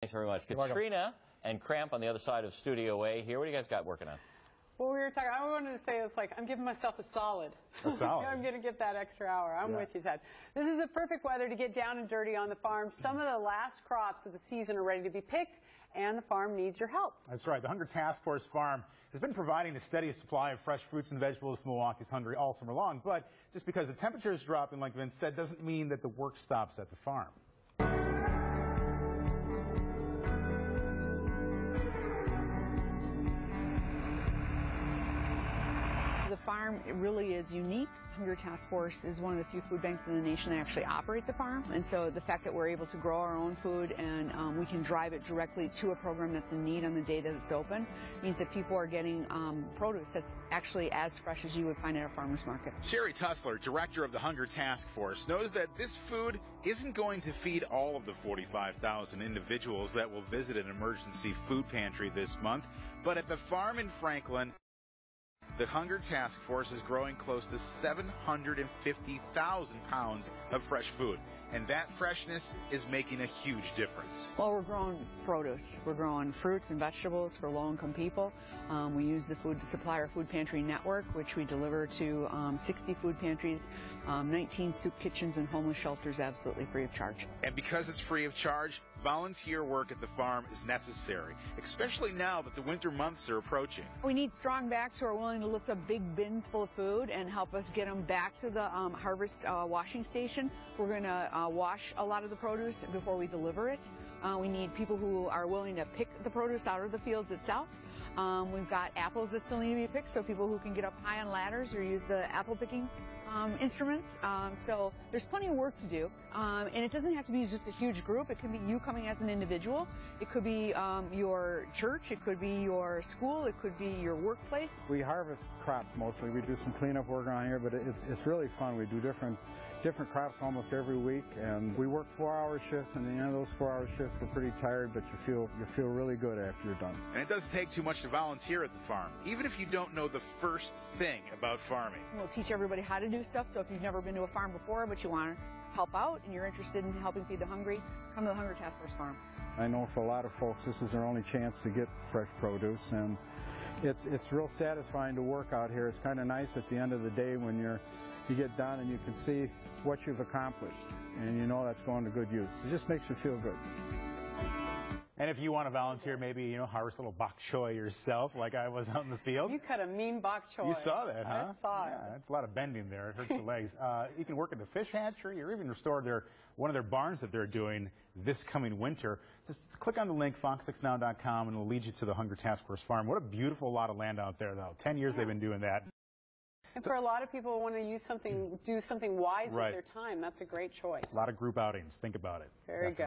Thanks very much. Katrina and Kramp on the other side of Studio A here. What do you guys got working on? Well, we were talking, I wanted to say it's like I'm giving myself a solid. A solid? I'm going to get that extra hour. I'm with you, Ted. This is the perfect weather to get down and dirty on the farm. Some of the last crops of the season are ready to be picked, and the farm needs your help. That's right. The Hunger Task Force Farm has been providing the steadiest supply of fresh fruits and vegetables to Milwaukee's hungry all summer long. But just because the temperature is dropping, like Vince said, doesn't mean that the work stops at the farm. The farm really is unique. Hunger Task Force is one of the few food banks in the nation that actually operates a farm. And so the fact that we're able to grow our own food and we can drive it directly to a program that's in need on the day that it's open means that people are getting produce that's actually as fresh as you would find at a farmer's market. Sherry Tussler, director of the Hunger Task Force, knows that this food isn't going to feed all of the 45,000 individuals that will visit an emergency food pantry this month. But at the farm in Franklin, the Hunger Task Force is growing close to 750,000 pounds of fresh food, and that freshness is making a huge difference. Well, we're growing produce. We're growing fruits and vegetables for low-income people. We use the food to supply our food pantry network, which we deliver to 60 food pantries, 19 soup kitchens, and homeless shelters absolutely free of charge. And because it's free of charge, volunteer work at the farm is necessary, especially now that the winter months are approaching. We need strong backs who are willing to lift up big bins full of food and help us get them back to the harvest washing station. We're going to wash a lot of the produce before we deliver it. We need people who are willing to pick the produce out of the fields itself. We've got apples that still need to be picked, so people who can get up high on ladders or use the apple picking instruments. So there's plenty of work to do, and it doesn't have to be just a huge group. It can be you coming as an individual. It could be your church. It could be your school. It could be your workplace. We harvest crops mostly. We do some cleanup work around here, but it's really fun. We do different crops almost every week, and we work 4-hour shifts, and at the end of those 4-hour shifts we're pretty tired, but you feel really good after you're done. And it doesn't take too much to volunteer at the farm, even if you don't know the first thing about farming. We'll teach everybody how to do stuff, so if you've never been to a farm before but you want to help out and you're interested in helping feed the hungry, come to the Hunger Task Force Farm. I know for a lot of folks this is their only chance to get fresh produce, and it's real satisfying to work out here. It's kind of nice at the end of the day when you get done and you can see what you've accomplished, and you know that's going to good use. It just makes you feel good. And if you want to volunteer, maybe, harvest a little bok choy yourself, like I was out in the field. You cut a mean bok choy. You saw that, huh? I saw it. Yeah, it's a lot of bending there. It hurts your legs. You can work at the fish hatchery or even restore one of their barns that they're doing this coming winter. Just click on the link, fox6now.com, and it'll lead you to the Hunger Task Force Farm. What a beautiful lot of land out there, though. 10 years they've been doing that. And for a lot of people who want to do something wise with Right. their time, that's a great choice. A lot of group outings. Think about it. Very good.